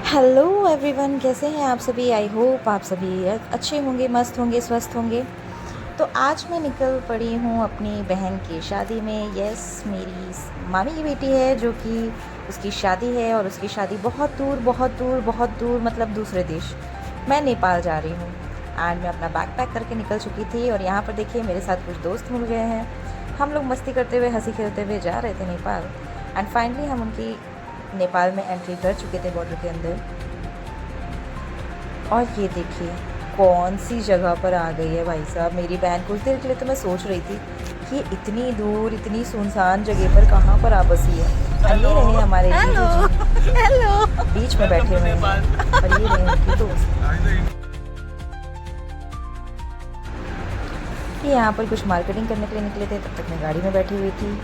Hello everyone, कैसे हैं आप सभी। आई होप आप सभी अच्छे होंगे, मस्त होंगे, स्वस्थ होंगे। तो आज मैं निकल पड़ी हूँ अपनी बहन की शादी में। यस, मेरी मामी की बेटी है जो कि उसकी शादी है, और उसकी शादी बहुत दूर बहुत दूर बहुत दूर, मतलब दूसरे देश। मैं नेपाल जा रही हूँ एंड मैं अपना बैग पैक करके निकल चुकी थी। और यहाँ पर देखिए, मेरे साथ कुछ दोस्त मिल गए हैं। हम लोग मस्ती करते हुए, हंसी खेलते हुए जा रहे थे नेपाल। एंड फाइनली हम उनकी नेपाल में एंट्री कर चुके थे, बॉर्डर के अंदर। और ये देखिए कौन सी जगह पर आ गई है भाई साहब मेरी बहन। कुछ देर के लिए तो मैं सोच रही थी कि ये इतनी दूर, इतनी सुनसान जगह पर कहाँ पर आ बसी है। और ये रहे हमारे जीजू जी, हेलो। बीच में बैठे हुए हैं। और ये रहे उनकी दोस्त। ये यहाँ पर कुछ मार्केटिंग करने के लिए निकले थे, तब तक मैं गाड़ी में बैठी हुई थी।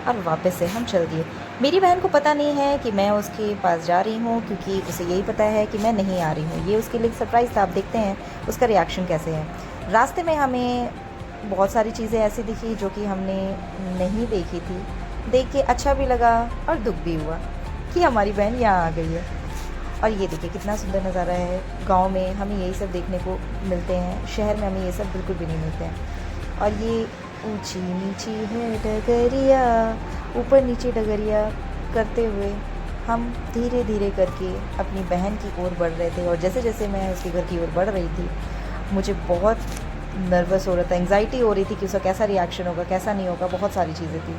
और वापस से हम चल दिए। मेरी बहन को पता नहीं है कि मैं उसके पास जा रही हूँ, क्योंकि उसे यही पता है कि मैं नहीं आ रही हूँ। ये उसके लिए सरप्राइज़ था। आप देखते हैं उसका रिएक्शन कैसे है। रास्ते में हमें बहुत सारी चीज़ें ऐसी दिखी जो कि हमने नहीं देखी थी। देख के अच्छा भी लगा और दुख भी हुआ कि हमारी बहन यहाँ आ गई है। और ये देखिए कितना सुंदर नज़ारा है। गांव में हमें यही सब देखने को मिलते हैं, शहर में हमें ये सब बिल्कुल भी नहीं मिलते हैं। और ये ऊंची नीची है डगरिया, ऊपर नीचे डगरिया करते हुए हम धीरे धीरे करके अपनी बहन की ओर बढ़ रहे थे। और जैसे जैसे मैं उसके घर की ओर बढ़ रही थी, मुझे बहुत नर्वस हो रहा था, एंग्जाइटी हो रही थी कि उसका कैसा रिएक्शन होगा, कैसा नहीं होगा। बहुत सारी चीज़ें थी।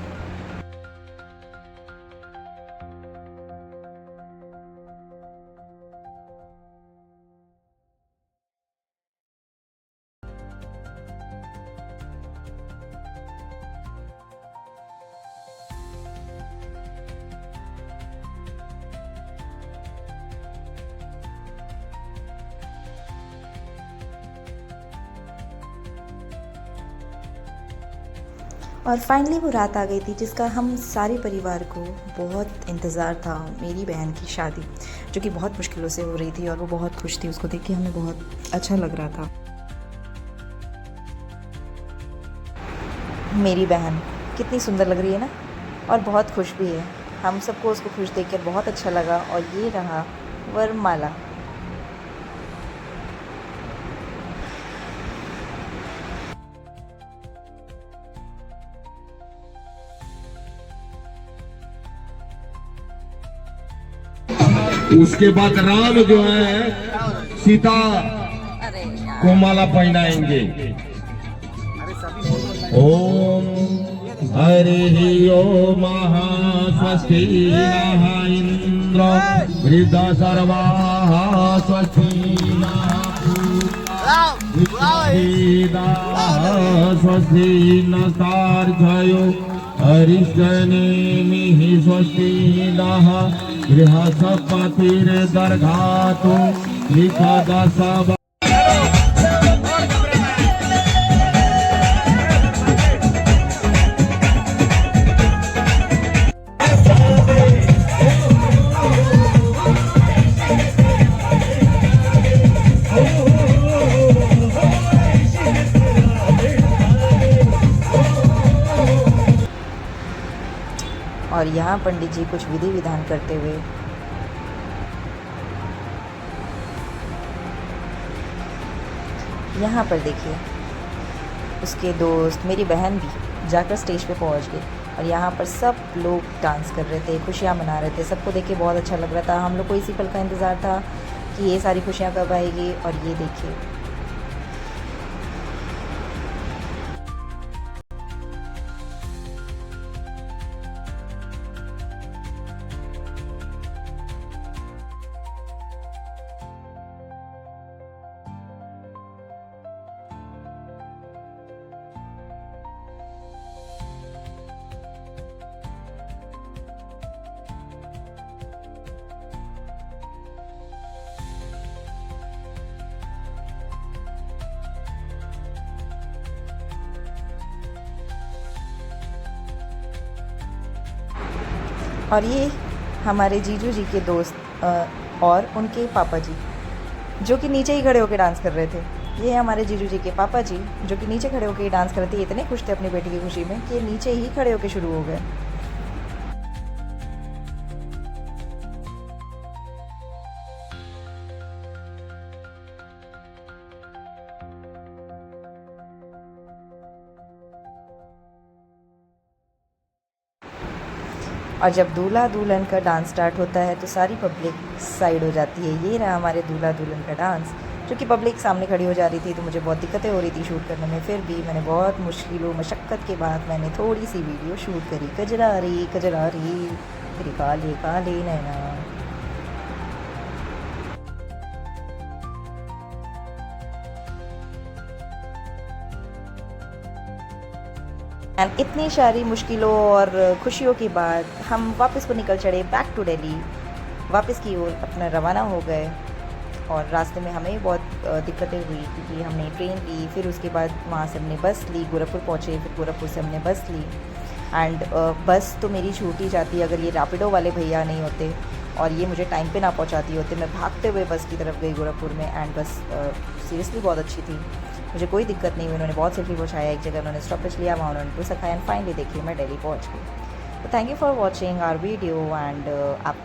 और फाइनली वो रात आ गई थी जिसका हम सारे परिवार को बहुत इंतज़ार था। मेरी बहन की शादी जो कि बहुत मुश्किलों से हो रही थी, और वो बहुत खुश थी। उसको देख के हमें बहुत अच्छा लग रहा था। मेरी बहन कितनी सुंदर लग रही है ना, और बहुत खुश भी है। हम सबको उसको खुश देखकर बहुत अच्छा लगा। और ये रहा वरमाला। उसके बाद राम जो है सीता को माला पहनाएंगे। ओम हरि ओम महास्वस्ति नः इंद्र वृद्ध सर्वा स्वस्ति स्वस्ति नस्तार्घयो हरिष्ठनेमिः स्वस्ति नः गृहसपतिर्दर्घातु लिखदसव। और यहाँ पंडित जी कुछ विधि विधान करते हुए यहाँ पर देखिए उसके दोस्त, मेरी बहन भी जाकर स्टेज पे पहुँच गई। और यहाँ पर सब लोग डांस कर रहे थे, खुशियाँ मना रहे थे। सबको देख के बहुत अच्छा लग रहा था। हम लोग को इसी पल का इंतज़ार था कि ये सारी खुशियाँ कब आएगी। और ये देखिए और ये हमारे जीजू जी के दोस्त और उनके पापा जी जो कि नीचे ही खड़े होकर डांस कर रहे थे। ये हमारे जीजू जी के पापा जी जो कि नीचे खड़े होकर डांस कर रहे थे। इतने खुश थे अपनी बेटी की खुशी में कि नीचे ही खड़े होकर शुरू हो गए। और जब दूल्हा दुल्हन का डांस स्टार्ट होता है तो सारी पब्लिक साइड हो जाती है। ये रहा हमारे दूल्हा दुल्हन का डांस। क्योंकि पब्लिक सामने खड़ी हो जा रही थी तो मुझे बहुत दिक्कतें हो रही थी शूट करने में, फिर भी मैंने बहुत मुश्किलों मशक्क़त के बाद मैंने थोड़ी सी वीडियो शूट करी। कजरा रही तेरी काले काले नैना। एंड इतनी सारी मुश्किलों और खुशियों के बाद हम वापस को निकल चढ़े बैक टू दिल्ली, वापस की ओर अपना रवाना हो गए। और रास्ते में हमें बहुत दिक्कतें हुई क्योंकि हमने ट्रेन ली, फिर उसके बाद वहाँ से हमने बस ली, गोरखपुर पहुँचे, फिर गोरखपुर से हमने बस ली। एंड बस तो मेरी छूट ही जाती अगर ये रैपिडो वाले भैया नहीं होते और ये मुझे टाइम पे ना पहुँचाती होते। मैं भागते हुए बस की तरफ गई गोरखपुर में। एंड बस सीरियसली बहुत अच्छी थी, मुझे कोई दिक्कत नहीं हुई। उन्होंने बहुत सेफ्ली पहुँचाया, एक जगह उन्होंने स्टॉपेज लिया, वहाँ उन्होंने टू सिखाया। एंड फाइनली देखिए मैं दिल्ली पहुँच गई। तो thank you for watching our video. And आप